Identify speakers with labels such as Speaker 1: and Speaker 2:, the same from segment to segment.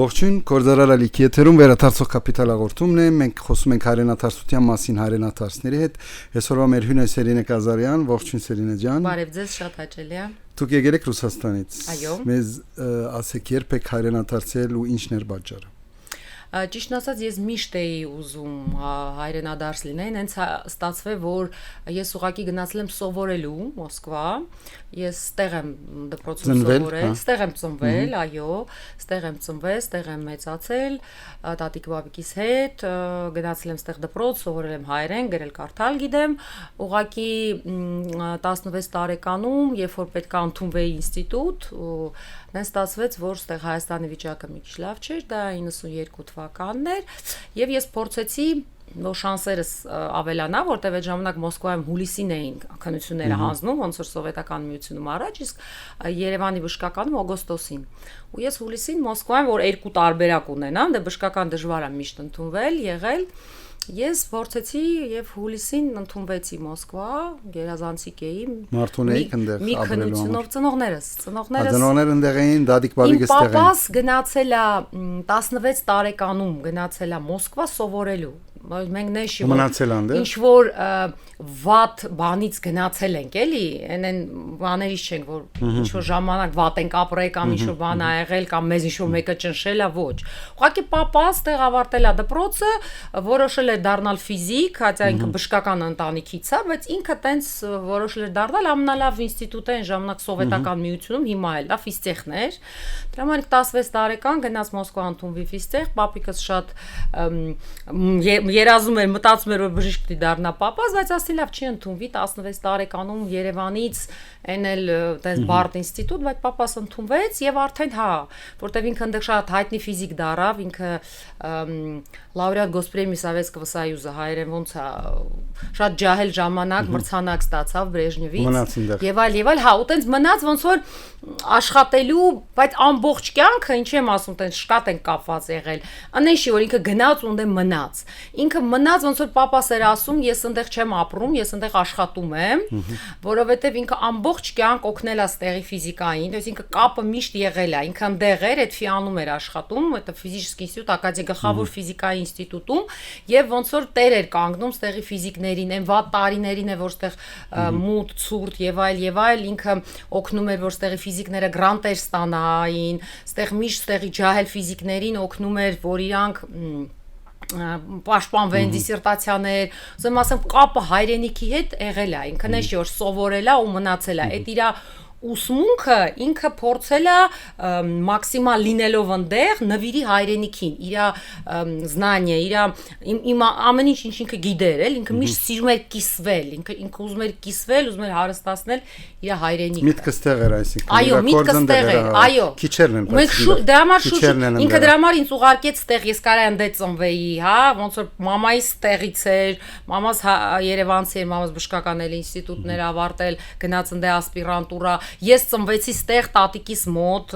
Speaker 1: Ողջույն, Գործարարալիքի եթերում վերադարձող կապիտալ հաղորդումն է։ Մենք խոսում ենք հայրենադարձության մասին հայրենադարձների հետ։ Այսօրվա մեր հյուրն է Սերինե Կազարյան, ողջույն Սերինե ջան։
Speaker 2: Բարև ձեզ, շատ հաճելի է։
Speaker 1: Դուք եկել եք Ռուսաստանից։
Speaker 2: Այո։
Speaker 1: Մեզ ասեք, երբ եք հայրենադարձել ու ինչն էր պատճառը։
Speaker 2: Ճիշտ ասած, ես միշտ էի ուզում հայրենադարձ լինել, հենց ստացվեց, որ ես ուղղակի գնացել եմ սովորելու Մոսկվա, ես ստեղ եմ դպրոցում սովորել, ստեղ եմ ծնվել, այո, ստեղ եմ ծնվել, ստեղ եմ մեծացել, տատիկ բաբիկիս հետ, գնացել եմ ստեղ դպրոց, սովորել եմ հայերեն, գրել կարդալ գիտեմ, ուղղակի 16 տարեկանում, երբ որ պետք է ընդունվեի ինստիտուտ, նեն ստացվեց, որ ստեղ Հայաստանի վիճակը մի քիչ լավ չէր, դա 92 թվականն էր, եւ ես փորձեցի որ շանսերս ավելանա, որտեղ այդ ժամանակ Մոսկվայում հուլիսին էին քննությունները հանձնում, ոնց որ սովետական միությունում առաջ, իսկ Երևանի բժշկականում օգոստոսին։ Ու ես հուլիսին Մոսկվայում, որ 2 տարբերակ ունենամ, դե բժշկական դժվար է միշտ ընդունվել, եղել։ Ես փորձեցի եւ հուլիսին ընդունվեցի Մոսկվա, գերազանցիկ էի։
Speaker 1: Մարդուն էիք այնտեղ
Speaker 2: մի քննությունով ծնողներս
Speaker 1: ծնողները այնտեղ էին, դադիկ բաբիկը ստեղ էին։
Speaker 2: Պապաս գնացել է 16 տարեկանում գնացել է Մոսկվա սովորելու։ Մենք նշի ինչ որ վատ բանից գնացել ենք, էլի, այնեն բաներից չենք, որ ինչ որ ժամանակ վատ ենք ապրել կամ ինչ որ բան ա եղել կամ մեզ ինչ որ մեկը ճնշել է, ոչ։ Ուղղակի պապաս տեղ ավարտել է դպրոցը, որոշել է դառնալ ֆիզիկ, հատա ինքը բժշկական ընտանիքից է, բայց ինքը տենց որոշել է դառնալ ամենալավ ինստիտուտը այն ժամանակ սովետական միությունում, հիմա էլ դա ֆիզտեխներ։ Դրա համար 16 տարեկան գնաց Մոսկվա ընդունվի ֆիզտեխ, պապիկս շատ երազում էր, մտածում էր, որ բժիշկ պիտի դառնա պապաս, բայց ասի լավ չի ընդունվի 16 տարեկանում Երևանից այն էլ տես բարդ ինստիտուտ, բայց պապաս ընդունվեց եւ արդեն հա, որտեվ ինքը այնտեղ շատ հայտնի ֆիզիկ դառավ, ինքը լաուրեատ Գոսպրեմի Սովետского Союза հայերեն ոնց է շատ ջահել ժամանակ մրցանակ ստացավ Բրեժնևից եւ այլ, հա, ու տենց մնաց ոնց որ աշխատելու, բայց ամբողջ կյանքը, ինչ եմ ասում, տենց շկատ են կապված եղել։ Անեշի որ ինքը գնաց ու դե մնաց։ Ինքը մնաց ոնց որ պապաս էր ասում, ես այնտեղ չեմ ապրում, ես այնտեղ աշխատում եմ, որովհետեւ ինքը ամբողջ կյանք օգնել է ստեղի ֆիզիկային, то есть ինքը կապը միշտ եղել է, ինքը այնտեղ էր, այդ ֆիանում էր աշխատում, это ֆիզիկական ինստիտուտ, Ակադիա գլխավոր ֆիզիկայի ինստիտուտում, եւ ոնց որ տեր էր կանգնում ստեղի ֆիզիկներին, այն վատ տարիներին է, որ ստեղ մութ, ցուրտ եւ այլ, ինքը օգնում էր, որ ստեղի ֆիզիկները գրանտեր ստանային, ստեղ միշտ ստեղի ջահել ֆիզիկներին օգնում էր, որ իրանք պաշտպանվեն դիսերտացիաներ, ասեմ կապը հայրենիքի հետ եղել է, ինքն էշի որ սովորել է ու մնացել է, այդ իրա ուսմունքը ինքը փորձել է մաքսիմալ լինելով այնտեղ նվիրի հայրենիքին, իր знание, իր ամեն ինչ ինքը գիտեր, էլ ինքը միշտ սիրում էր կիսվել, ինքը ուզում էր կիսվել, ուզում էր հարստացնել իր հայրենիքը։
Speaker 1: Միտքը ստեղ էր, այսինքն։
Speaker 2: Այո, միտքը ստեղ էր, այո։
Speaker 1: Քիչերն են,
Speaker 2: բայց դրա համար շուտ ինքը դրա համար ինձ ուղարկեց ստեղ, ես կարա այնտեղ ծնվեի, հա, ոնց որ մամայիս տեղից էր, մամաս Երևանցի էր, մամաս բժշկական էլ ինստիտուտներ ավարտել, գնաց այնտեղ ասպիրանտուրա։ Ես ծնվեցի ստեղ տատիկիս մոտ,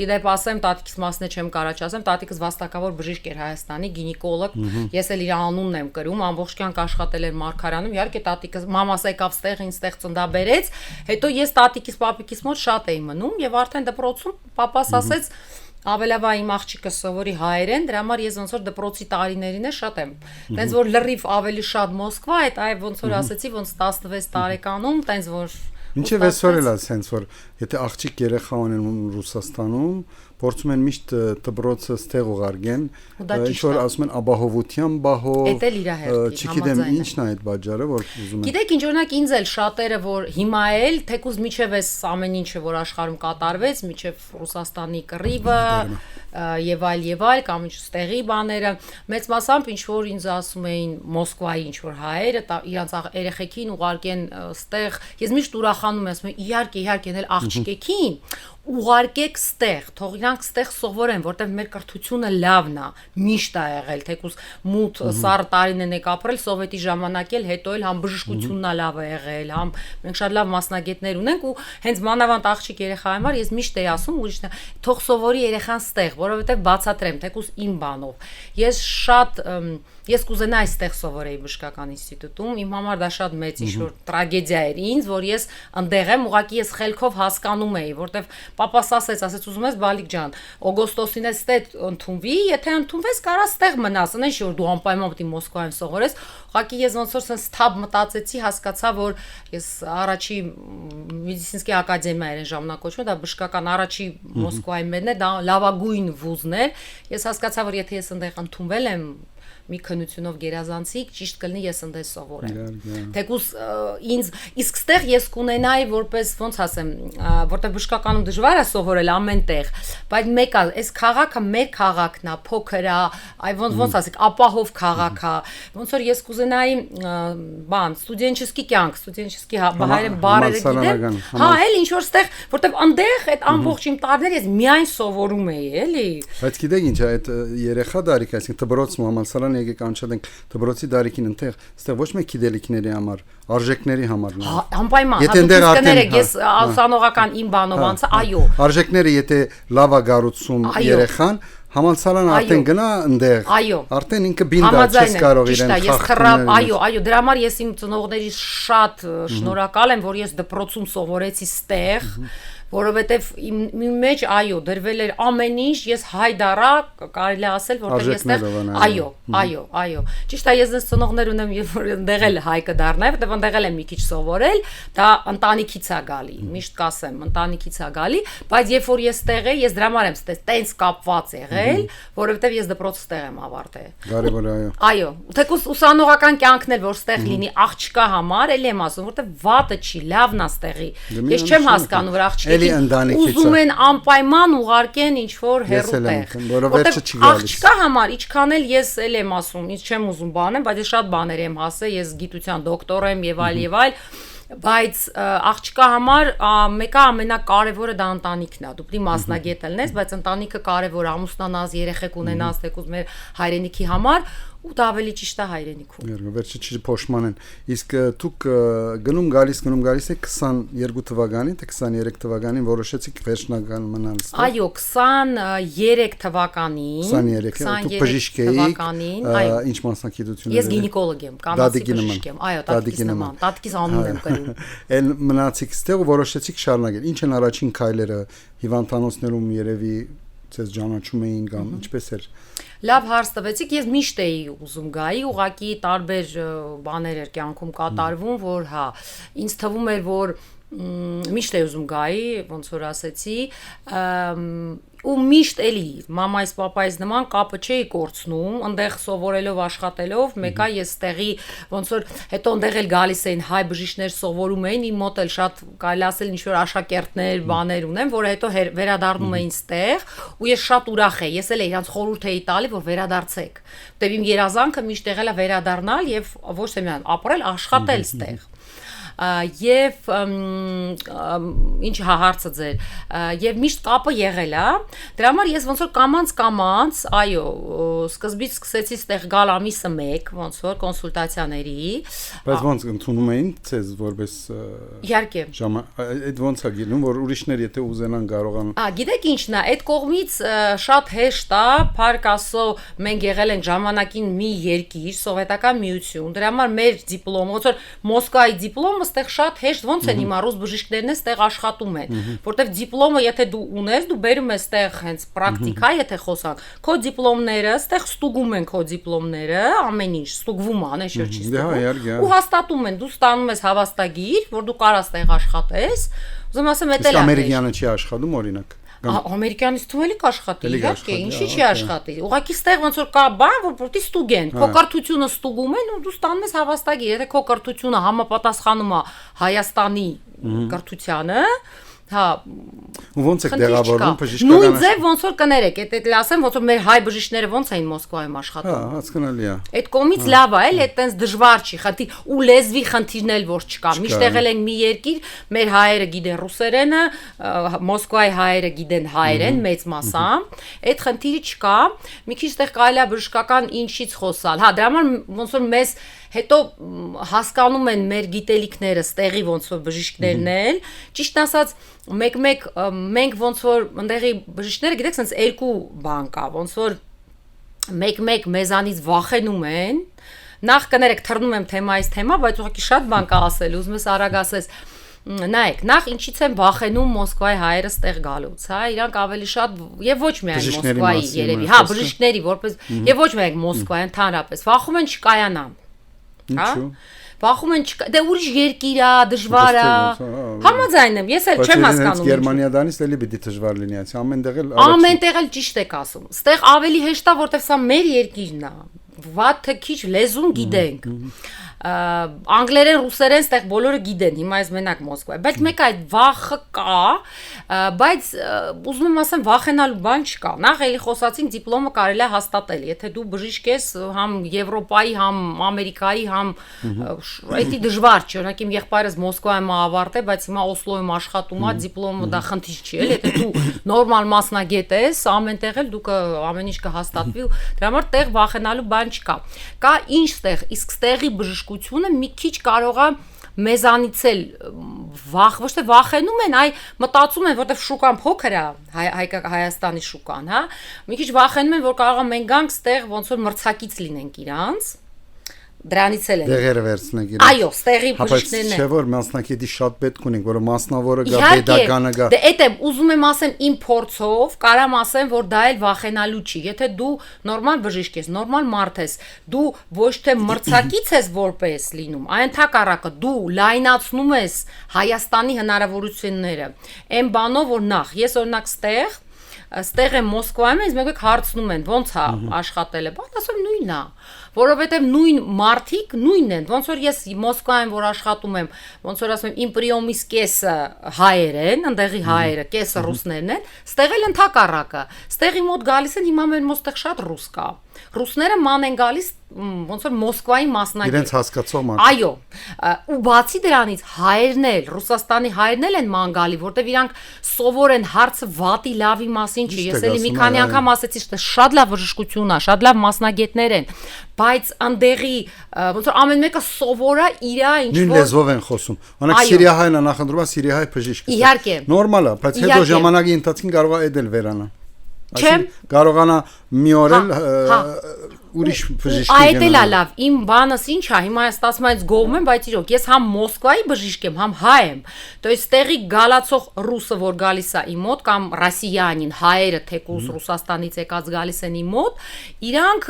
Speaker 2: իդեպ ասեմ, տատիկիս մասն չեմ կարա չասեմ, տատիկս վաստակավոր բժիշկ էր Հայաստանի, գինեկոլոգ, ես էլ իր անունն եմ կրում, ամբողջ կյանք աշխատել էր Մարգարյանում, իհարկե տատիկս մամաս եկավ ստեղ, ինձ ստեղ ծննդաբերեց, հետո ես տատիկիս պապիկիս մոտ շատ էի մնում եւ արդեն դպրոցում պապաս ասեց ավելավա իմ աղջիկը սովորի հայերեն, դրա համար ես ոնց որ դպրոցի տարիներին է շատ եմ։ Տենց որ լրիվ ավելի շատ Մոսկվա, այդ ոնց որ ասեցի, ոնց 16 տարեկանում, տենց որ
Speaker 1: Ինչեւ այսօր էլ ասենց որ եթե աղջիկ երեխա ունեն Ռուսաստանում, փորձում են միշտ դպրոցը ստեղ ուղարկեն, ինչ որ ասում են ապահովության բահով, չգիտեմ ինչն է այդ բաժարը, որ ուզում են։
Speaker 2: Գիտեք, ինչ օրինակ ինձ էլ շատերը որ հիմա էլ թեկուզ միջև էս ամեն ինչը որ աշխարհում կատարվեց, միջև Ռուսաստանի կռիվը եւ այլ կամ ինչ ստեղի բաները, մեծ մասամբ ինչ որ ինձ ասում էին Մոսկվայի ինչ որ հայերը իրանց երեխեքին ուղարկեն ստեղ, ես միշտ ուրախանում եմ, ասում եմ իհարկե էլ աղջիկեքին ուղարկեք ստեղ, թող իրանք ստեղ սովորեն, որտեղ մեր կրթությունը լավն է, միշտ է եղել, թեկուզ մութ սառը տարիներն եք ապրել սովետի ժամանակ էլ, հետո էլ համ բժշկությունն է լավ է եղել, համ մենք շատ լավ մասնագետներ ունենք ու հենց մանավանդ աղջիկ երեխայի համար ես միշտ էի ասում ուրիշն թող սովորի երեխան ստեղ, որովհետև բացատրեմ, թեկուզ իմ բանով։ Ես կուզենայի այստեղ սովորեի բժշկական ինստիտուտում, իմ համար դա շատ մեծ ինչ որ տրագեդիա էր ինձ, որ ես ընդեղ եմ, ուղղակի ես խելքով հասկանում էի, որտեվ Պապաս ասեց ուզում ես Բալիկ ջան, օգոստոսին էս տետ ընդունվի, եթե ընդունվես կարաս տեղ մնաս, այնչ որ դու անպայման պետք է Մոսկվայում սովորես։ Ուղղակի ես ոնց որ sense թափ մտածեցի, հասկացա, որ ես առաջի մեդիցինսկի ակադեմիա էր այն ժամանակ կոչվում, դա բժշկական առաջի Մոսկվայի մենն է, դա լավագույն վուզն էր։ Ես հասկացա, որ եթե ես այնտեղ ընդունվել եմ մի քննությունով գերազանցիկ, ճիշտ կլինի ես այնտեղ սովորեմ։ Թեկուզ ինձ իսկ ստեղ ես կունենայի որպես ոնց ասեմ, որտեղ բժշկականում դժվար է սովորել ամենտեղ, բայց մեկը այս քաղաքը մեր քաղաքն է, փոքր է, այ ոնց ասեք, ապահով քաղաք է։ Ոնց որ ես կուզենայի բան, ստուդենչեսկի կյանք, ստուդենչեսկի հայերեն բառերը գիտեմ։ Հա, էլ ինչ որ ստեղ, որտեղ այնտեղ այդ ամբողջ իմ տարիները ես միայն սովորում էի, էլի։
Speaker 1: Բայց գիտեք ինչ, այդ երեխա դարիք, այսինքն դպրոց համալսարան եկեք անցնենք դպրոցի դարիքին ընթեղ, այստեղ ոչ մեկ գիտելիքների համար, արժեքների համար։
Speaker 2: Անպայման, հատուկ կներեք, ես ուսանողական իմ բանով անցա, այո։
Speaker 1: Արժեքները եթե լավ է գառուցում երեխան, համալսարանը արդեն գնա այնտեղ։ Արդեն ինքը բինդա չես կարող իրեն խախտել։
Speaker 2: Այո, դրա համար ես իմ ծնողների շատ շնորհակալ եմ, որ ես դպրոցում սովորեցի ստեղ, որովհետև իմ մեջ դրվել էր ամեն ինչ, ես հայդարա կարելի ասել, որտեղ ես այո, ճիշտ է, ես ծնողներ ունեմ, երբ որ ընդեղ էլ հայկը դառնա, որտեղ ընդեղ էլ եմ մի քիչ սովորել, դա ընտանիքից է գալի, միշտ կասեմ, ընտանիքից է գալի, բայց երբ որ ես տեղ եմ, ես դրա համար եմ տենց կապված եղել, որովհետև ես դպրոցը տեղ եմ ավարտել։
Speaker 1: Կարևոր է,
Speaker 2: այո, թեկուզ ուսանողական կյանքն էլ որ ստեղ լինի աղջկա համար, էլ եմ ասում, որտեղ վատը չի, լավն է ստեղի։ Ես չեմ հասկանում, որ աղջիկը ուզում են անպայման ուղարկեն ինչ որ հեռու տեղ, որովհետև աղջկա համար ինչքան էլ ես էլ եմ ասում, ինձ չեմ ուզում բանեմ, բայց ես շատ բաներ եմ հասել, ես գիտության դոկտոր եմ եւ այլ, բայց աղջկա համար մեկը ամենակարևորը դա ընտանիքն է, դու պետք է մասնագետ լինես, բայց ընտանիքը կարևոր է, ամուսնանաս, երեխեք ունենաս, թեկուզ մեր հայրենիքի համար ու դա ավելի ճիշտ է հայրենիքում։
Speaker 1: Վերջը չի փոշմանեն։ Իսկ դուք գնում գալիս եք 22 թվականին, թե 23 թվականին որոշեցիք վերջնական մնալ։
Speaker 2: Այո, 23 թվականին։
Speaker 1: 23 դուք բժիշկ էիք։
Speaker 2: Այո։
Speaker 1: Ինչ մասնագիտություն։
Speaker 2: Ես գինեկոլոգ եմ, կանացի բժիշկ եմ։ Այո, տատիկիս նման։ Տատիկիս անուն եմ կրում։
Speaker 1: Էլ մնացիք ստեղ ու որոշեցիք շարունակել։ Ինչ են առաջին քայլերը հիվանդանոցներում երևի ցես ճանաչում էին կամ ինչպես էր։
Speaker 2: Լավ հարց տվեցիք, ես միշտ էի ուզում գայի, ուղղակի տարբեր բաներ էր կյանքում կատարվում, որ հա, ինձ թվում էր, որ միշտ էի ուզում գայի, ոնց որ ասեցի, ու միշտ էլի մամայիս պապայիս նման կապը չէի կորցնում, այնտեղ սովորելով աշխատելով, մեկը ես տեղի ոնց որ հետո այնտեղ էլ գալիս էին հայ բժիշկներ սովորում էին, իմ մոտ էլ շատ կարելի ասել ինչ որ աշակերտներ, բաներ ունեմ, որը հետո վերադառնում էին ստեղ, ու ես շատ ուրախ էի, ես էլ իրանց խորհուրդ էի տալի, որ վերադարձեք, որտեղ իմ երազանքը միշտ եղել է վերադառնալ եւ ոչ թե միայն ապրել, աշխատել ստեղ։ Եվ ինչ հարցը ձեր եւ միշտ կապը եղել է դրա համար ես ոնց որ կամած այո սկզբից սկսեցի ստեղ գալ ամիսը 1 ոնց որ կոնսուլտացիաների
Speaker 1: բայց ոնց ընդունում էին ցեզ որպես
Speaker 2: իհարկե
Speaker 1: այդ ոնց է գինում որ ուրիշներ եթե ուզենան կարողան
Speaker 2: գիտեք ինչն է այդ կողմից շատ հեշտ է փառք Աստծո մենք եղել ենք ժամանակին մի երկիր սովետական միություն դրա համար մեր դիպլոմը ոնց որ Մոսկվայի դիպլոմը ստեղ շատ հեշտ ոնց են հիմա ռուս բժիշկներն են ստեղ աշխատում են որտեվ դիպլոմը եթե դու ունես դու բերում ես ստեղ հենց պրակտիկա եթե խոսանք քո դիպլոմները ստեղ ստուգում են քո դիպլոմները ամեն ինչ ստուգվում է անե շրջի ստուգում ու հաստատում են դու ստանում ես հավաստագիր որ դու կարաս ստեղ աշխատես ուզում ասեմ էտել է
Speaker 1: ամերիկյանը չի աշխատում օրինակ
Speaker 2: ամերիկյանից թվում էլի կաշխատի իհարկե ինչի՞ չի աշխատի ուղղակի ստեղ ոնց որ կա բան որ պրոստի ստուգեն քո կրթությունը ստուգում են ու դու ստանում ես հավաստագիր եթե քո կրթությունը համապատասխանում է Հայաստանի կրթությանը հա
Speaker 1: ոնց է դեղավորվում բժշկական
Speaker 2: նույն ձև ոնց որ կներեք այդ ասեմ ոնց որ մեր հայ բժիշկները ոնց էին Մոսկվայում աշխատում
Speaker 1: հա հասկանալի է
Speaker 2: այդ կողմից լավ է էլ այդ տենց դժվար չի խնդիր ու լեզվի խնդիրն էլ որ չկա միշտ եղել ենք մի երկիր մեր հայերը գիտեն ռուսերենը Մոսկվայի հայերը գիտեն հայերեն մեծ մասամբ այդ խնդիրը չկա մի քիչ տեղ կարելի է բժշկական ինչից խոսալ հա դրա համար ոնց որ մեզ հետո հասկանում են մեր գիտելիքները ստեղի ոնց որ բժիշկներն էլ ճիշտ ասած մենք ոնց որ ընդեղի բժիշկները գիտեք sense երկու բան կա ոնց որ մեկ մեզանից վախենում են նախ կներեք թռնում եմ թեմայից թեմա բայց ուղղակի շատ բան կա ասել ուզում ես արագ ասես նայեք, նախ ինչից են վախենում Մոսկվայի հայերը ստեղ գալուց, հա, իրանք ավելի շատ եւ ոչ միայն Մոսկվայի երևի, հա, բժիշկների որպես եւ ոչ միայն Մոսկվայի ընդհանրապես վախում են չկայանան, հա, վախում են դե ուրիշ երկիր է, դժվար է, համաձայն եմ, ես էլ չեմ հասկանում
Speaker 1: Գերմանիադանից էլի պիտի դժվար լինի, այս
Speaker 2: ամենտեղ էլ ճիշտ եք ասում, ստեղ ավելի հեշտ է, որտեղ սա մեր երկիրն է, վատ թե քիչ լեզուն գիտենք անգլերեն, ռուսերեն ստեղ բոլորը գիտեն, հիմա ես մենակ Մոսկվայի, բայց մեկ այդ վախը կա, բայց ուզում եմ ասեմ վախենալու բան չկա, նախ էլի խոսացինք դիպլոմը կարելի է հաստատել, եթե դու բժիշկ ես համ Եվրոպայի, համ Ամերիկայի, համ էդի դժվար չի, օրինակ իմ եղբայրս Մոսկվայում ավարտել, բայց հիմա Օսլոյում աշխատում է, դիպլոմը դա խնդիր չի, էլ եթե դու նորմալ մասնագետ ես, ամենտեղ էլ դու ամեն ինչ կհաստատվի, դրա համար տեղ վախենալու բան չկա, կա ինչ ստեղ, իսկ ստեղի բժշկությունը մի քիչ կարող է մեզանից էլ ոչ թե վախենում են, այ մտածում են, որտեվ շուկան փոքր է, Հայաստանի շուկան, հա, մի քիչ վախենում են, որ կարող է մենք գանք ստեղ ոնց որ մրցակից լինենք իրանց, դրանից էլ են
Speaker 1: դեղերը վերցնենք իրենց։
Speaker 2: Այո, ստեղի բժիշկներն են։
Speaker 1: Չէ՞ որ մասնակետի շատ պետք ունենք, որ մասնավորը գա, pedagogy գա։
Speaker 2: Դե էդ եմ, ուզում եմ ասեմ իմ փորձով, կարամ ասեմ, որ դա էլ վախենալու չի։ Եթե դու նորմալ բժիշկ ես, նորմալ մարդ ես, դու ոչ թե մրցակից ես որպես լինում, այլ ընդհակառակը դու լայնացնում ես Հայաստանի հնարավորությունները։ Այն բանով որ նախ, ես օրինակ ստեղ եմ Մոսկվայում, ինձ մեկ հարցնում են, ոնց է աշխատելը, բայց ասում նույնն է, որովհետև նույն մարդիկ նույնն են, ոնց որ ես Մոսկվայում որ աշխատում եմ, ոնց որ ասում եմ, իմ պրիոմիս կեսը հայեր են, ընդեղի հայերը, կեսը ռուսներն են, ստեղ էլ ընդհակառակը, ստեղի մոտ գալիս են, հիմա մեր մոտ շատ ռուս կա, ռուսները ման են գալիս ոնց որ Մոսկվայի մասնագետ։
Speaker 1: Իրենց հասկացող մարդ։
Speaker 2: Այո, ու բացի դրանից հայերն էլ, Ռուսաստանի հայերն էլ են ման գալի, որտեվ իրանք սովոր են հարցը վատի լավի մասին չի։ Ես էլի մի քանի անգամ ասեցի, թե շատ լավ բժշկություն է, շատ լավ մասնագետներ են, բայց անդեղի ոնց որ ամեն մեկը սովոր է իր ինչ որ
Speaker 1: նույն լեզվով են խոսում։ Օրինակ Սիրիահայն է նախընտրում, Սիրիահայ բժիշկ։
Speaker 2: Իհարկե։
Speaker 1: Նորմալ է, բայց հետո ժամանակի ընթացքին կարող է էդել վերանա։
Speaker 2: Չեմ
Speaker 1: կարողանա մի օր էլ ուրիշ բժիշկ
Speaker 2: այդ էլ է լավ, իմ բանս ինչ է, հիմա ես ասում եմ գողում եմ, բայց իրոք ես համ Մոսկվայի բժիշկ եմ, համ հայ եմ, то есть տեղի գալացող ռուսը որ գալիս է իմ մոտ կամ ռոսիյանին, հայերը թեկուզ Ռուսաստանից եկած գալիս են իմ մոտ, իրանք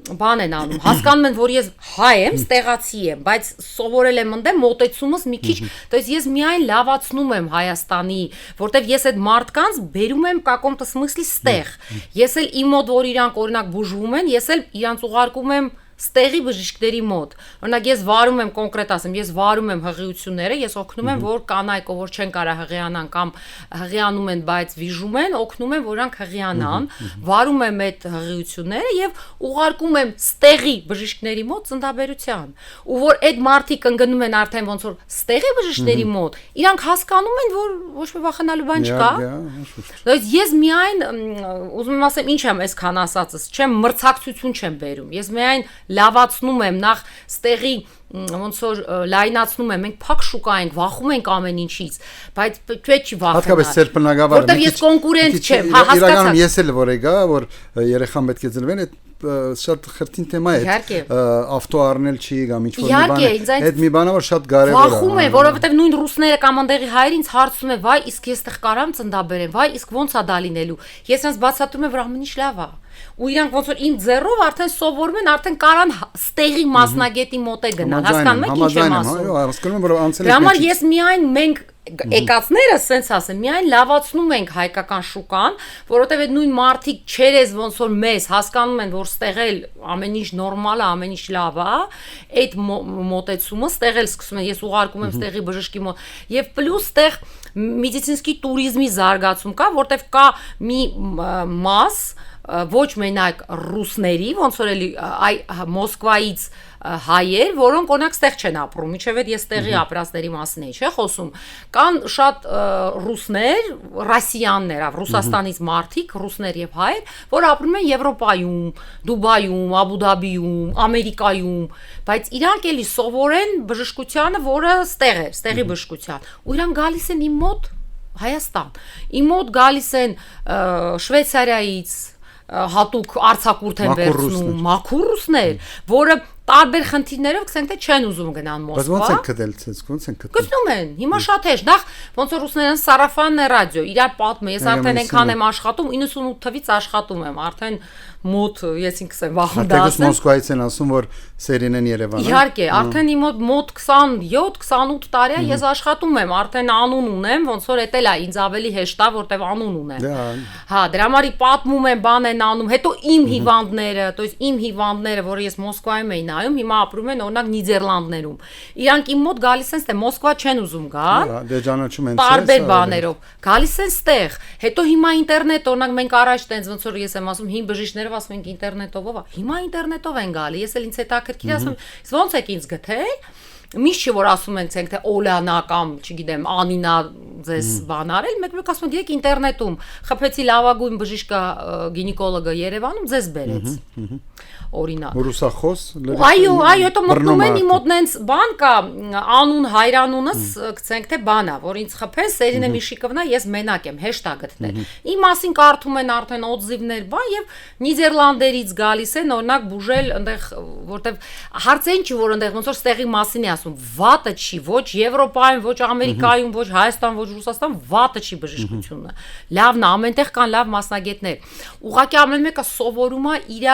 Speaker 2: բան են անում, հասկանում են, որ ես հայ եմ, ստեղացի եմ, բայց սովորել եմ ընդեմ մոտեցումս մի քիչ, то есть ես միայն լավացնում եմ Հայաստանի, որտեվ ես այդ մարդկանց բերում եմ каком-то смысле ստեղ։ Ես էլ իմ մոտ որ իրանք օրինակ բուժվում են, ես էլ իրանց ուղարկում եմ ստեղի բժիշկների մոտ։ Օրինակ ես վարում եմ կոնկրետ ասեմ, ես վարում եմ հղիությունները, ես օգնում եմ, որ կանայք, որ չեն կարա հղիանան կամ հղիանում են, բայց վիժում են, օգնում եմ, որ նրանք հղիանան, վարում եմ այդ հղիությունները եւ ուղարկում եմ ստեղի բժիշկների մոտ ծննդաբերության։ Ու որ այդ մարդիկ ընկնում են արդեն ոնց որ ստեղի բժիշկների մոտ, իրանք հասկանում են, որ ոչ մի վախենալու բան չկա։ Բայց ես միայն ուզում եմ ասեմ, ինչ եմ այսքան ասածս, չեմ մրցակցություն չեմ բերում։ Ես միայն լավացնում եմ նախ ստեղի ոնց որ լայնացնում եմ, մենք փակ շուկա ենք, վախում ենք ամեն ինչից, բայց չի վախենալ։
Speaker 1: Հատկապես ծեր բնակավարը,
Speaker 2: որտեղ ես կոնկուրենտ չեմ, հա հասկացա։
Speaker 1: Իրականում ես էլ որ եկա, որ երեխան պետք է ծնվեն, այդ շատ խրթին թեմա է, ավտո առնել չի կամ ինչ որ մի բան։ Այդ մի բանը որ շատ կարևոր է։
Speaker 2: Վախում է, որովհետև նույն ռուսները կամ անդեղի հայերը ինձ հարցում են, վայ, իսկ ես տեղ կարամ ծննդաբերեմ, վայ, իսկ ոնց է դա լինելու։ Ես նրանց բացատրում եմ, որ ամեն ինչ լավ է։ Ու իրանք ոնց որ իմ ձեռով արդեն սովորում են, արդեն կարան ստեղի մասնագետի մոտ է գնալ, հասկանում եք ինչ եմ ասում։
Speaker 1: Այո, հասկանում եմ, որ անցել
Speaker 2: եք։ Դրա ես միայն մենք եկածները սենց ասեմ, միայն լավացնում ենք հայկական շուկան, որովհետև այդ նույն մարդիկ չերես ոնց որ մեզ հասկանում են, որ ստեղել ամեն ինչ նորմալ է, ամեն ինչ լավ է, այդ մոտեցումը ստեղել սկսում են, ես ուղարկում եմ ստեղի բժշկի մոտ, եւ պլյուս ստեղ մեդիցինսկի туриզմի զարգացում կա, որտեղ կա մի մաս ոչ մենակ ռուսների, ոնց որ էլի Մոսկվայից հայեր, որոնք օրինակ ստեղ չեն ապրում, միջև այդ ես տեղի ապրածների մասին էի, չէ՞ խոսում։ Կան շատ ռուսներ, ռոսիյաններ, Ռուսաստանից մարդիկ, ռուսներ եւ հայեր, որ ապրում են Եվրոպայում, Դուբայում, Աբու Դաբիում, Ամերիկայում, բայց իրանք էլի սովորեն բժշկությանը, որը ստեղ է, ստեղի բժշկության։ Ու իրանք գալիս են իմ մոտ Հայաստան։ Իմ մոտ գալիս են Շվեյցարիայից հատուկ արձակուրդ են վերցնում, մաքուր ռուսներ, որը տարբեր խնդիրներով գցենք թե չեն ուզում գնան Մոսկվա։
Speaker 1: Բայց ո՞նց են գտել ցես, ո՞նց են գտել։
Speaker 2: Գտնում են, հիմա շատ հեշտ, նախ ոնց որ ռուսներեն սարաֆանն է ռադիո, իրար պատմում, ես արդեն այնքան եմ աշխատում, 98 թվից աշխատում եմ, արդեն մոտ, ես ինքս եմ վախում դա ասեմ։
Speaker 1: Մոսկվայից են ասում, որ սերին են Երևանը։
Speaker 2: Իհարկե, արդեն իմ մոտ 27-28 տարի է ես աշխատում եմ, արդեն անուն ունեմ, ոնց որ էտել է ինձ ավելի հեշտ է, որտեվ անուն ունեմ։ Հա, դրա համար պատմում եմ, բան են անում, հետո իմ հիվանդները, то есть իմ հիվանդները, որ ես Մոսկվայում էի նայում, հիմա ապրում են օրինակ Նիդերլանդներում։ Իրանք իմ մոտ գալիս են, թե Մոսկվա չեն ուզում գալ։
Speaker 1: Դե ճանաչում են
Speaker 2: տարբեր բաներով։ Գալիս են ստեղ։ Հետո հիմա ինտերնետ, օրինակ մենք առաջ տենց ոնց որ ես եմ ասում, հին բժիշկներով ասում ենք ինտերնետով ով է։ Հիմա ինտերնետով են գալի։ Ես էլ ինձ հետաքրքիր ասում, ոնց եք ինձ գտել։ Միշտ չի որ ասում ենք թե Օլանա կամ, չգիտեմ, Անինա ձեզ բան արել, մեկ ասում եք ինտերնետում խփեցի լավագույն բժիշկա գինեկոլոգը Երևանում ձեզ բերեց։ Օրինակ։
Speaker 1: Ռուսախոս։
Speaker 2: Այո, հետո մտնում են իմ մոտ նենց բան կա, անուն հայրանունս գցենք թե բանա, որ ինձ խփեն, Սերինե Միշիկովնա, ես մենակ եմ, հեշտ է գտնել։ Իմ մասին կարդում են արդեն օձիվներ, բան եւ Նիդերլանդերից գալիս են, օրինակ բուժել այնտեղ, որտեվ հարցեն չի որ այնտեղ ոնց որ ստեղի մասին է ասում, վատը չի, ոչ Եվրոպայում, ոչ Ամերիկայում, ոչ Հայաստան, ոչ Ռուսաստան, վատը չի բժշկությունը։ Լավն է, ամենտեղ կան լավ մասնագետներ։ Ուղղակի ամեն մեկը սովորում է իր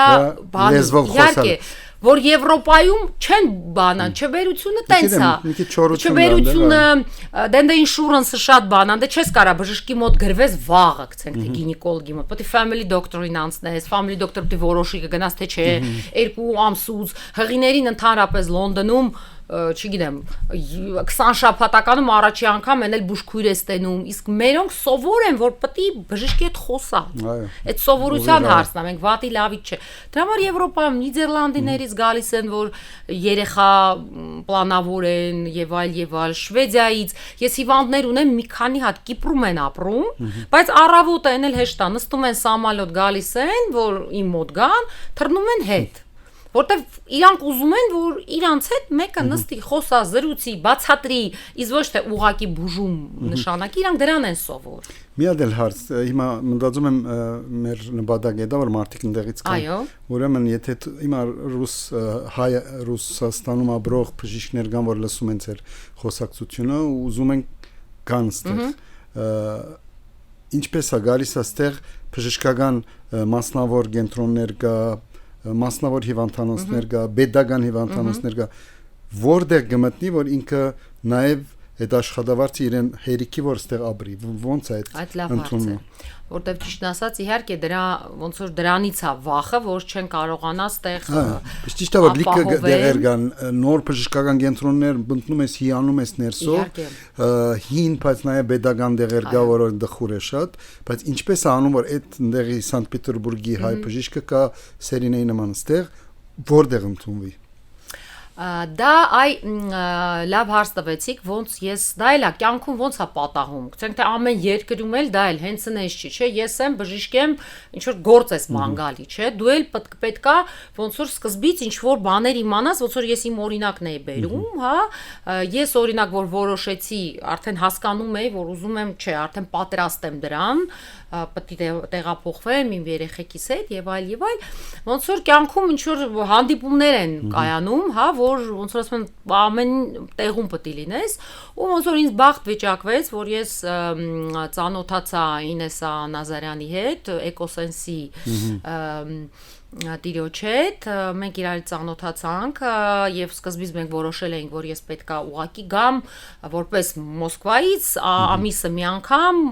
Speaker 2: բանը։ Իհարկե, որ Եվրոպայում չեն բանան, չբերությունը տենց է։ Չբերությունը, դե ինշուրանսը շատ բանան, դե չես կարա բժշկի մոտ գրվես վաղը, գցենք թե գինեկոլոգի մոտ, պետք է family doctor-ին անցնես, family doctor-ը դի որոշի կգնաս թե չէ, 2 ամսուց, հղիներին ընդհանրապես Լոնդոնում չգիտեմ 20 շաբաթականում առաջի անգամ են էլ բուժքույր է ստենում, իսկ մերոնք սովոր են, որ պետք է բժշկի հետ խոսա։ Այդ սովորության հարցն է, մենք վատի լավից չէ։ Դրա համար Եվրոպայում Նիդերլանդիներից գալիս են, որ երեխա պլանավոր են եւ այլ, Շվեդիայից։ Ես հիվանդներ ունեմ, մի քանի հատ Կիպրում են ապրում, բայց առավոտը այն էլ հեշտ է, նստում են սամալոտ գալիս են, որ իմ մոտ գան, թռնում են հետ։ Որտեվ իրանք ուզում են, որ իրանց հետ մեկը նստի, խոսա, զրուցի, բացատրի, իսկ ոչ թե ուղակի բուժում նշանակի, իրանք դրան են սովոր։
Speaker 1: Մի հատ էլ հարց, հիմա մտածում եմ մեր նպատակը դա որ մարդիկ ընդեղից կան։ Ուրեմն եթե հիմա Ռուսաստանում ապրող բժիշկներ կան, որ լսում են ձեր խոսակցությունը ու ուզում են կան ստեղ։ Ինչպես է գալիս այստեղ բժշկական մասնավոր կենտրոններ կա, մասնավոր հիվանդանոցներ կա, pedagogan հիվանդանոցներ կա, որտեղ կմտնի, որ ինքը նաև այդ աշխատավարձը իրեն հերիքի որ ստեղ ապրի, ոնց է
Speaker 2: այդ ընդունումը։ Որտեվ ճիշտ ասած իհարկե դրա ոնց որ դրանից է վախը, որ չեն կարողանա ստեղ
Speaker 1: ճիշտ է որ լիքը դեղեր կան, նոր բժշկական կենտրոններ մտնում ես հիանում ես ներսով, հին բայց նաև pedagogan դեղեր կա, որ դխուր է շատ, բայց ինչպես է անում որ այդ ընդեղի Սանտ Պետերբուրգի հայ բժիշկը կա Սերինեի նման ստեղ, որտեղ ընդունվի։
Speaker 2: Դա լավ հարց տվեցիք, ոնց ես դա էլ է կյանքում ոնց է պատահում։ Գցենք թե ամեն երկրում էլ դա էլ հենց այնպես չի, չէ՞, ես եմ բժիշկ եմ, ինչ որ գործ ես մանգալի, չէ՞, դու էլ պետքա ոնց որ սկզբից ինչ որ բաներ իմանաս, ոնց որ ես իմ օրինակն էի բերում, հա, ես օրինակ որ որոշեցի, արդեն հասկանում էի, որ ուզում եմ, չէ, արդեն պատրաստ եմ դրան, պետք է տեղափոխվեմ իմ երեխեքիս հետ եւ այլ, ոնց որ կյանքում ինչ որ հանդիպումներ են կայանում, հա, որ ոնց որ ասում են ամեն տեղում պետք է լինես, ու ոնց որ ինձ բախտ վիճակվեց, որ ես ծանոթացա Ինեսա Նազարյանի հետ, Էկոսենսի տիրոջ հետ, մենք իրար ծանոթացանք եւ սկզբից մենք որոշել էինք, որ ես պետքա ուղակի գամ որպես Մոսկվայից ամիսը մի անգամ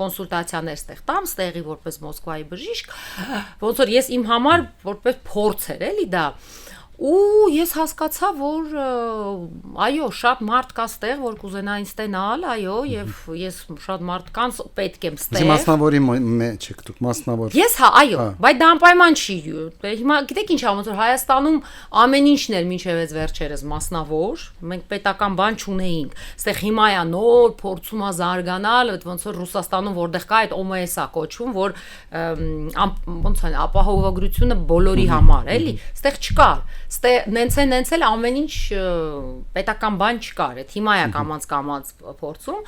Speaker 2: կոնսուլտացիաներ ստեղ տամ, ստեղի որպես Մոսկվայի բժիշկ, ոնց որ ես իմ համար որպես փորձ էր էլի դա։ Ու ես հասկացա, որ այո, շատ մարդ կա ստեղ, որ կուզենա ինձ ստենալ, այո, եւ ես շատ մարդկանց պետք եմ ստեղ։
Speaker 1: Մասնավորի մեջ եք դուք, մասնավոր։
Speaker 2: Ես հա, այո, բայց դա անպայման չի։ Հիմա գիտեք ինչ ա, ոնց որ Հայաստանում ամեն ինչն էր մինչև այս վերջերս մասնավոր, մենք պետական բան չունեինք։ Ստեղ հիմա է նոր փորձում է զարգանալ, ոնց որ Ռուսաստանում որտեղ կա այդ OMS-ա կոչվում, որ ոնց է ապահովագրությունը բոլորի համար, էլի, ստեղ չկար։ նենց էլ ամեն ինչ պետական բան չկար, այդ հիմա է կամած փորձում,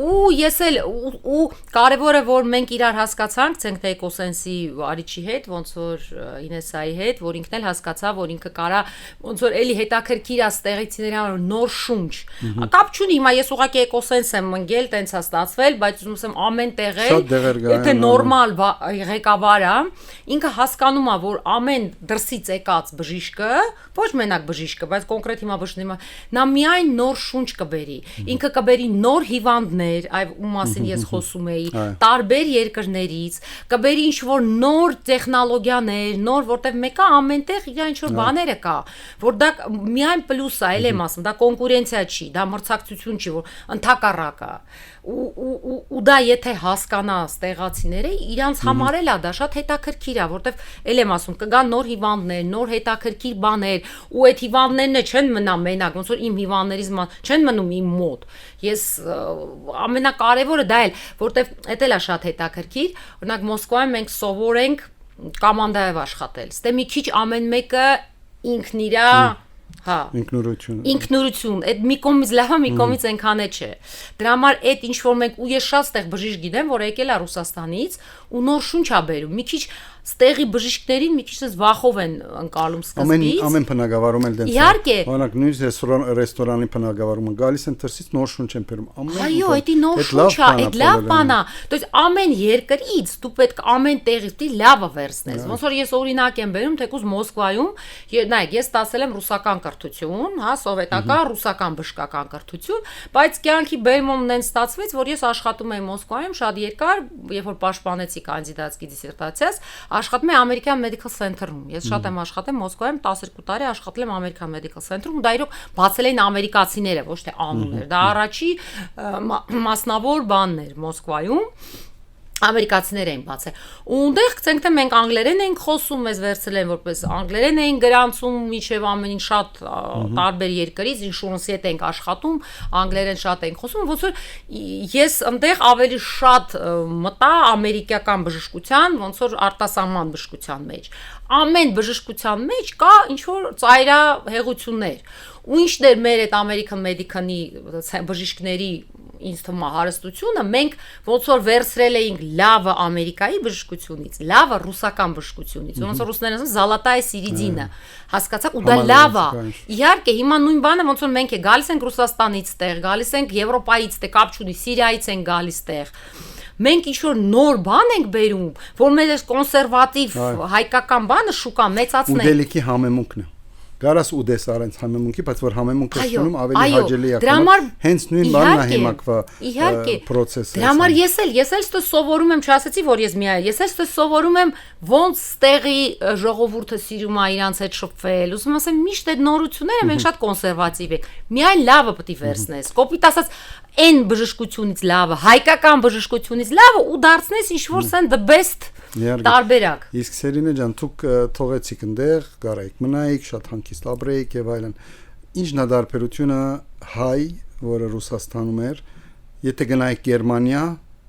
Speaker 2: ու ես էլ ու կարևորը որ մենք իրար հասկացանք ցենք Էկոսենսի արիչի հետ, ոնց որ Ինեսայի հետ, որ ինքն էլ հասկացավ, որ ինքը կարա ոնց որ էլի հետաքրքիր է ստեղիցիների համար նոր շունչ։ Կապ չունի, հիմա ես ուղղակի Էկոսենս եմ ընկել, տենց է ստացվել, բայց ուզում եմ ամեն տեղել, եթե նորմալ ղեկավար է, ինքը հասկանում է, որ ամեն դրսից եկած բժիշկը, ոչ մենակ բժիշկը, բայց կոնկրետ հիմա բժիշկը, նա միայն նոր շունչ կբերի, ինքը կբերի նոր հիվանդներ, այ ու մասին ես խոսում էի, տարբեր երկրներից, կբերի ինչ-որ նոր տեխնոլոգիաներ, նոր, որտեղ մեկը ամենտեղ իր ինչ-որ բաները կա, որ դա միայն պլյուս է, էլ եմ ասում, դա կոնկուրենցիա չի, դա մրցակցություն չի, որ ընդհակառակը ու դա եթե հասկանա ստեղացիները, իրանց համար էլ է դա շատ հետաքրքիր է, որտեվ էլ եմ ասում, կգան նոր հիվանդներ, նոր հետաքրքիր բաներ, ու այդ հիվանդներն չեն մնա մենակ, ոնց որ իմ հիվանդներից չեն մնում իմ մոտ։ Ես ամենակարևորը դա էլ, որտեվ դա էլ է շատ հետաքրքիր, օրինակ Մոսկվայում մենք սովորենք կոմանդայով աշխատել, ստե մի քիչ ամեն մեկը ինքն իրա հա ինքնուրություն այդ մի կողմից լավ է մի կողմից այնքան է չէ դրա համար այդ ինչ որ մենք ու ես շատ ստեղ բժիշկ գիտեմ որ եկել է Ռուսաստանից ու նոր շունչ է բերում մի քիչ ստեղի բժիշկներին մի քիչ վախով են ընկալում սկզբից
Speaker 1: ամեն բնակավարում էլ դենց
Speaker 2: իհարկե
Speaker 1: օրինակ նույնիսկ ռեստորանի բնակավարումը գալիս են դրսից նոր շունչ են բերում
Speaker 2: այո դա նոր շունչ է այդ լավ բան է то есть ամեն երկրից դու պետք ամեն տեղից դի լավը վերցնես ոնց որ ես օրինակ եմ բերում թեկուզ Մոսկվայում նայեք ես ստացել եմ ռուսական կրթություն հա սովետական ռուսական բժշկական կրթություն բայց կյանքի բերումն են ստացվեց որ ես աշխատում եմ Մոսկվայում շատ երկար երբ որ պաշտպանեցի կանդիդատский դիսերտացիաս աշխատում եմ American Medical Center-ում։ Ես շատ եմ աշխատել Մոսկվայում 12 տարի աշխատել եմ American Medical Center-ում, դա իրոք բացել էին ամերիկացիները, ոչ թե անուններ։ Դա առաջի մասնավոր բանն էր Մոսկվայում։ Ամերիկացիներ էին բացել։ Ու այնտեղ ցենք թե մենք անգլերեն ենք խոսում, մեզ վերցրել են որպես անգլերեն էին գրանցում, միջև ամեն ինչ շատ տարբեր երկրից ինշուրանսի հետ ենք աշխատում, անգլերեն շատ ենք խոսում, ոնց որ ես այնտեղ ավելի շատ մտա ամերիկական բժշկության, ոնց որ արտասահման բժշկության մեջ։ Ամեն բժշկության մեջ կա ինչ որ ծայրահեղություններ։ Ու ինչն էր մեր այդ American Medical-ի բժիշկների ինձ թվում է հարստությունը մենք ոնց որ վերցրել էինք լավը Ամերիկայի բժշկությունից, լավը ռուսական բժշկությունից, ոնց որ ռուսներն ասում զալատայ սիրիդինը, հասկացաք, ու դա լավ է։ Իհարկե, հիմա նույն բանը ոնց որ մենք է գալիս ենք Ռուսաստանից տեղ, գալիս ենք Եվրոպայից տեղ, կապ չունի, Սիրիայից ենք գալիս տեղ։ Մենք ինչ-որ նոր բան ենք բերում, որ մեր այս կոնսերվատիվ հայկական բանը շուկա մեծացնենք։
Speaker 1: Ուդելիքի համեմունքն է։ Գարաս ուդես առանց համեմունքի, բայց որ համեմունքը շունում ավելի հաճելի է։ Հենց նույն բանն է հիմակվա process-ը։
Speaker 2: Դրա համար ես էլ ստե սովորում եմ, չասեցի որ ես միայն, ես էլ ստե սովորում եմ ոնց ստեղի ժողովուրդը սիրում է իրանց հետ շփվել։ Ուզում ասեմ միշտ այդ նորությունները մենք շատ կոնսերվատիվ ենք։ Միայն լավը պետք է վերցնես։ Կոպիտ ասած այն բժշկությունից լավը, հայկական բժշկությունից լավը ու դարձնես ինչ որ սեն the best տարբերակ։
Speaker 1: Իսկ Սերինե ջան, դուք թողեցիք այնտեղ, գարայիք, մնայիք, շատ հանգիստ ապրեիք եւ այլն։ Ինչն է դարբերությունը հայ, որը Ռուսաստանում էր, եթե գնայիք Գերմանիա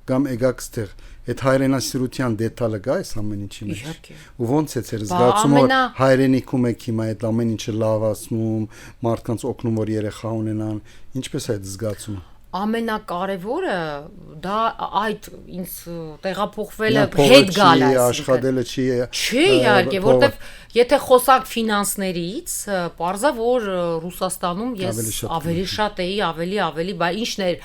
Speaker 1: կամ եկաք ստեղ, այդ հայրենասիրության դետալը կա այս ամեն ինչի մեջ։ Ու ոնց է ձեր զգացումը, որ հայրենիքում եք հիմա այդ ամեն ինչը լավացնում, մարդկանց օգնում որ երեխա ունենան, ինչպես է այդ զգացումը։
Speaker 2: Ամենակարևորը դա այդ ինձ տեղափոխվելը հետ գալ է
Speaker 1: աշխատելը չի
Speaker 2: իհարկե որտեվ եթե խոսանք ֆինանսներից պարզա որ Ռուսաստանում ես ավելի շատ էի ավելի բայ ինչն էր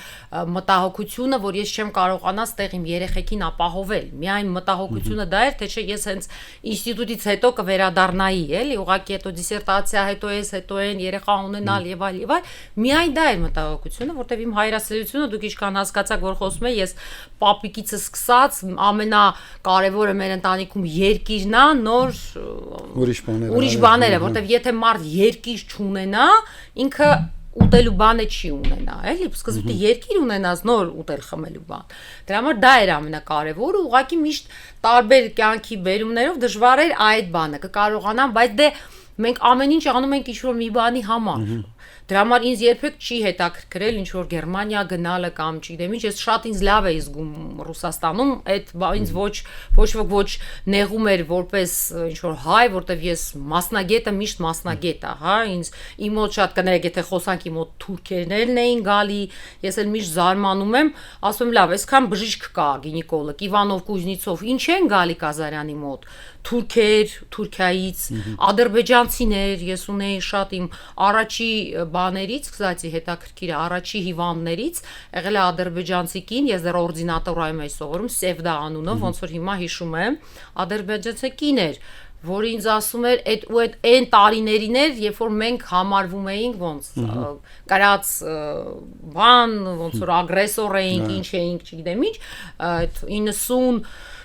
Speaker 2: մտահոգությունը որ ես չեմ կարողանա ստեղ իմ երեխեքին ապահովել միայն մտահոգությունը դա էր թե չէ ես հենց ինստիտուտից հետո կվերադառնայի էլի ուղղակի հետո դիսերտացիա հետո այն երեխա ունենալ եւ այլ միայն դա էր մտահոգությունը որտեվ իմ հայրասիրությունը դուք ինչքան հասկացաք որ խոսում եմ ես պապիկիցս սկսած ամենակարևորը մեր ընտանիքում երկիրն է նոր ուրիշ բաները որտեվ եթե մարդ երկիր չունենա ինքը ուտելու բանը չի ունենա էլի սկզբի երկիր ունենաս նոր ուտել խմելու բան դրա համար դա էր ամենակարևորը ուղղակի միշտ տարբեր կյանքի բերումներով դժվար էր այդ բանը կկարողանամ բայց դե մենք ամեն ինչ անում ենք ինչ-որ մի բանի համար Դրա համար ինձ երբեք չի հետաքրքրել ինչ որ Գերմանիա գնալը կամ չգիտեմ ինչ, ես շատ ինձ լավ էի զգում Ռուսաստանում, այդ ինձ ոչ նեղում էր որպես ինչ որ հայ, որտեվ ես մասնագետը միշտ մասնագետ է, հա, ինձ իմ մոտ շատ կներեք, եթե խոսանք իմ մոտ թուրքերներն էին գալի, ես էլ միշտ զարմանում եմ, ասում եմ լավ, այսքան բժիշկ կա գինեկոլոգ Իվանով Կուզնիցով, ինչ են գալի Կազարյանի մոտ, թուրքեր, Թուրքիայից, ադրբեջանցիներ, ես ունեի շատ իմ առաջի բաներից, կստացի հետաքրքիր է, առաջի հիվանդներից եղել է ադրբեջանցի կին, ես դեռ օրդինատորայում էի սովորում, Սևդա անունով, ոնց որ հիմա հիշում եմ, ադրբեջանցի կին էր, որ ինձ ասում էր այդ այն տարիներին էր, երբ որ մենք համարվում էինք ոնց կարած բան, ոնց որ ագրեսոր էինք, ինչ էինք, չգիտեմ ինչ, այդ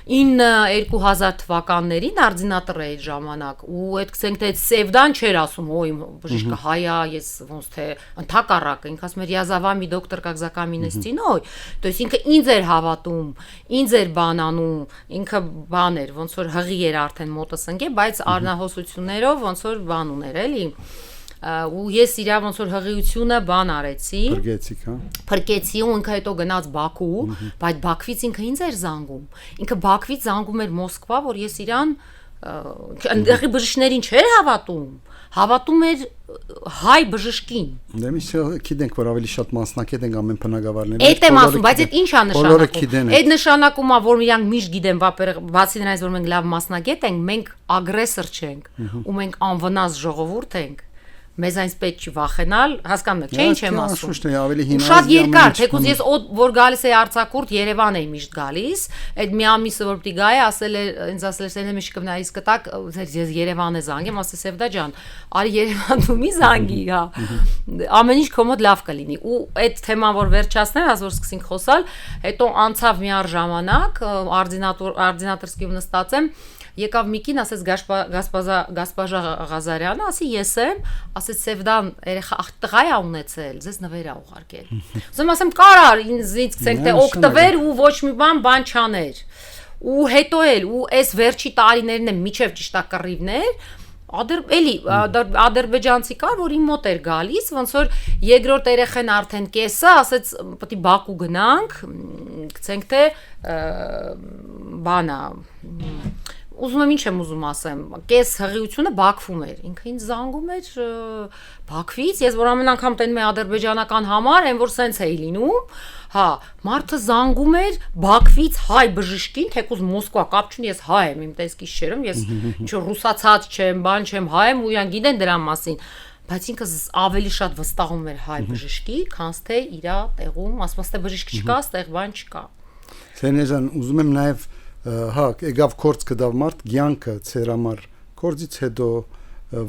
Speaker 2: 2000 թվականներին արձինատր էի ժամանակ ու այդ գցենք թե Սևդան չէր ասում օ իմ բժիշկը հայ է ես ոնց թե ընդհակառակը ինքը ասում էր я за вами доктор как за каменной стеной то есть ինքը ինձ էր հավատում ինձ էր բանանում ինքը բան էր ոնց որ հղի էր արդեն մոտս ընկե բայց առնահոսություններով ոնց որ բան ուներ էլի ու ես իրա ոնց որ հղիությունը բան արեցի փրկեցի ու ինքը հետո գնաց Բաքու բայց Բաքվից ինքը ինձ էր զանգում ինքը Բաքվից զանգում էր Մոսկվա որ ես իրան այնտեղի բժիշկներին չէր հավատում էր հայ բժշկին
Speaker 1: դեմից գիտենք որ ավելի շատ մասնակետ են ամեն բնակավարները
Speaker 2: այդ եմ ասում բայց այդ ի՞նչ է նշանակում այդ նշանակում է որ իրանք միշտ գիտեն բացի նրանից որ մենք լավ մասնակետ ենք մենք ագրեսոր չենք ու մենք անվնաս ժողովուրդ ենք մեզ այնպես պետք չի վախենալ, հասկանում եք, չէ՞ ինչ եմ ասում։ Շատ երկար, թեկուզ ես որ գալիս էի արձակուրդ Երևան էի միշտ գալիս, այդ մի ամիսը որ պիտի գայի, ասել էր, ինձ ասել էր Սերեն Միշկովնայից կտակ, ես Երևան է զանգեմ, ասել Սևդա ջան, արի Երևան դու մի զանգի, հա։ Ամեն ինչ քո մոտ լավ կլինի։ Ու այդ թեման որ վերջացնել, ասոր սկսենք խոսալ, հետո անցավ մի առ ժամանակ, արդինատորսկիում նստած եմ եկավ Միկին, ասեց Գասպաժա Ղազարյանը, ասի ես եմ, ասեց Սևդան երեխա տղա է ունեցել, ձեզ նվեր է ուղարկել։ Ուզում ասեմ կարար ինձից ցենք թե օգտվեր ու ոչ մի բան չաներ։ Ու հետո էլ ու այս վերջի տարիներն եմ միջև ճիշտ կռիվներ ադրբեջանցի կար, որ իմ մոտ էր գալիս, ոնց որ երկրորդ երեխան արդեն կեսը, ասեց պետք է Բաքու գնանք, գցենք թե բանա ուզում եմ ինչ եմ ուզում ասեմ, կես հղիությունը Բաքվում էր, ինքը ինձ զանգում էր Բաքվից, ես որ ամեն անգամ տենում եմ ադրբեջանական համար, այն որ սենց էի լինում, հա, մարդը զանգում էր Բաքվից հայ բժշկին, թեկուզ Մոսկվա կապ չունի, ես հայ եմ, իմ տեսքից չերում, ես ինչ որ ռուսացած չեմ, բան չեմ, հայ եմ ու իրան գիտեն դրա մասին, բայց ինքը ավելի շատ վստահում էր հայ բժշկի, քան թե իրա տեղում, ասում ասते բժիշկ չկա, ստեղ բան չկա։
Speaker 1: Սերենեզան, ուզում եմ նաև հա, եկավ կորց կդավ մարդ գյանքը ծեր համար կորձից հետո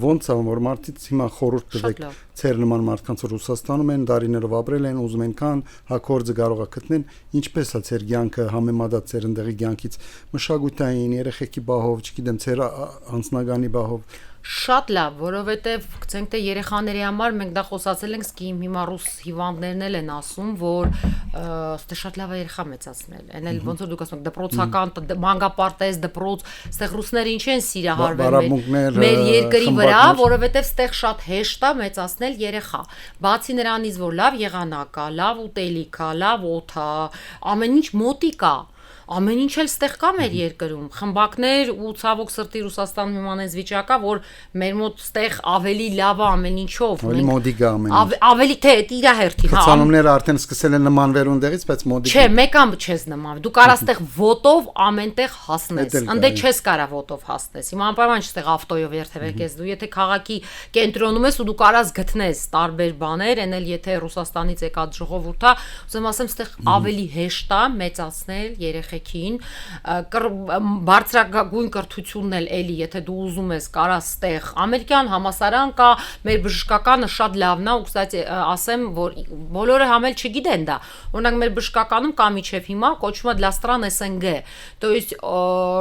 Speaker 1: ոնց է որ մարդից հիմա խորհուրդ տվեք ծեր նման մարդկանց որ Ռուսաստանում են դարիներով ապրել են ուզում են կան հա կորձը կարող է գտնեն ինչպես է ծեր գյանքը համեմատած ծեր ընդեղի գյանքից մշակութային երեխեքի բահով չգիտեմ ծեր անձնագանի բահով
Speaker 2: Շատ լավ, որովհետև գցենք թե երեխաների համար մենք դա խոսացել ենք, սկի հիմա ռուս հիվանդներն էլ են ասում, որ ստե շատ լավ է երեխա մեծացնել։ Այն էլ ոնց որ դուք ասում եք դպրոցական մանկապարտեզ, դպրոց, ստեղ ռուսները ինչ են սիրահարվել մեր երկրի վրա, որովհետև ստեղ շատ հեշտ է մեծացնել երեխա։ Բացի նրանից, որ լավ եղանակ կա, լավ ուտելիք կա, լավ օդ է, ամեն ինչ մոտիկ է։ Ամեն ինչ էլ ստեղ կա մեր երկրում, խմբակներ ու ցավոք սրտի Ռուսաստանում իմանես վիճակա, որ մեր մոտ ստեղ ավելի լավ է ամեն ինչով,
Speaker 1: ավելի մոդիկ է ամեն ինչ։
Speaker 2: Ավելի թե իր հերթին, հա։
Speaker 1: Խցանումները արդեն սկսել են նմանվել ունդեղից, բայց մոդիկ։
Speaker 2: Չէ, մեկ ամ չես նման։ Դու կարաս ստեղ ոտով ամենտեղ հասնես։ Անդե չես կարա ոտով հասնես։ Հիմա անպայման չստեղ ավտոյով երթևեք ես դու, եթե քաղաքի կենտրոնում ես ու դու կարաս գտնես տարբեր բաներ, այն էլ եթե Ռուսաստանից եկած ժողովուրդ է, ուզում ասեմ, ստեղ ավելի հեշտ է մեծացնել երեխեքին, բարձրագույն կրթությունն էլ էլի, եթե դու ուզում ես կարաս ստեղ ամերիկյան համասարան կա, մեր բժշկականը շատ լավն է, ու կստացի ասեմ, որ բոլորը համել չգիտեն դա։ Օրինակ մեր բժշկականում կա միջև հիմա կոչվում է для стран ՍՆԳ, то есть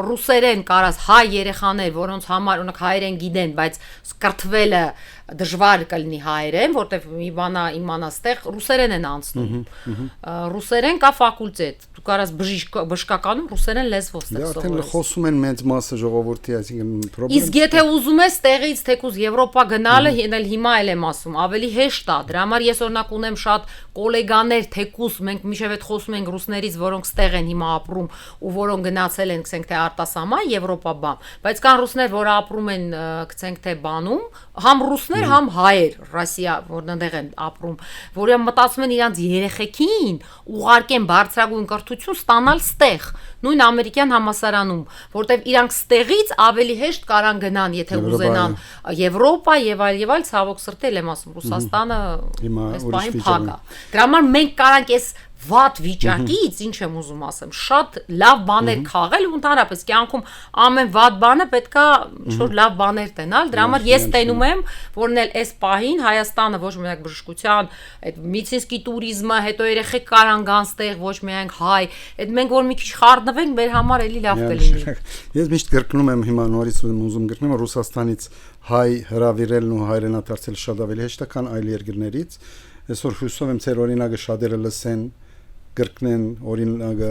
Speaker 2: ռուսերեն կարաս հայ երեխաներ, որոնց համար օրինակ հայերեն գիտեն, բայց կրթվելը դժվար կլինի հայերեն, որտեվ մի բանա իմանաս տեղ ռուսերեն են անցնում։ Ռուսերեն կա ֆակուլտետ, դու կարաս բժշկականում ռուսերեն լեզվով ստեղ
Speaker 1: սովորես։ Արդեն խոսում են մեծ մասը ժողովրդի, այսինքն պրոբլեմ։
Speaker 2: Իսկ եթե ուզում ես տեղից թեկուզ Եվրոպա գնալը, ենել հիմա էլ եմ ասում, ավելի հեշտ է։ Դրա համար ես օրինակ ունեմ շատ գոլեգաներ, թեկուզ մենք միշտ այդ խոսում ենք ռուսներից, որոնք ստեղ են հիմա ապրում ու որոնք գնացել են, գցենք թե արտասահման Եվրոպա բան, բայց կան ռուսներ, որ ապրում են, գցենք թե բանում, համ ռուսներ, համ հայեր, Ռոսիա, որ այնտեղ են ապրում, որը մտածում են իրանց երեխեքին ուղարկեն բարձրագույն կրթություն ստանալ ստեղ, նույն ամերիկյան համալսարանում, որտեվ իրանք ստեղից ավելի հեշտ կարան գնան, եթե ուզենան Եվրոպա եւ այլ, ցավոք սրտել եմ ասում, Ռուսաստանը այս բանի փակ է։ Դրա համար մենք կարանք այս վատ վիճակից, ինչ եմ ուզում ասեմ, շատ լավ բաներ քաղել ու ընդհանրապես կյանքում ամեն վատ բանը պետքա ինչ-որ լավ բաներ տենալ, դրա համար ես տենում եմ, որն էլ այս պահին Հայաստանը ոչ միայն բժշկության, այդ միջինսկի туриզմը, հետո երեխեք կարան գան ստեղ, ոչ միայն հայ, այդ մենք որ մի քիչ խառնվենք, մեր համար էլի լավ կլինի։
Speaker 1: Ես միշտ գրկնում եմ հիմա նորից ուզում գրկնեմ Ռուսաստանից հայ հրավիրելն ու հայրենադարձել շատ ավելի հեշտ է, քան այլ երկրներից։ Այսօր հույսով եմ ձեր օրինակը շատերը լսեն, գրկնեն օրինակը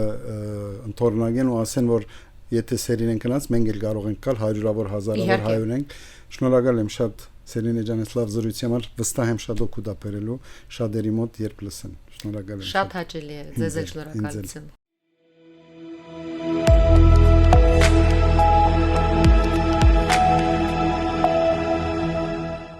Speaker 1: ընթորնագեն ու ասեն, որ եթե սերին են գնաց, մենք էլ կարող ենք գալ հարյուրավոր հազարավոր հայ ունենք։ Շնորհակալ եմ շատ Սերինե ջան, այս լավ զրույցի համար, վստահ եմ շատ օգուտ է բերելու շատերի մոտ, երբ լսեն։ Շնորհակալ եմ։
Speaker 2: Շատ հաճելի է, ձեզ էլ շնորհակալություն։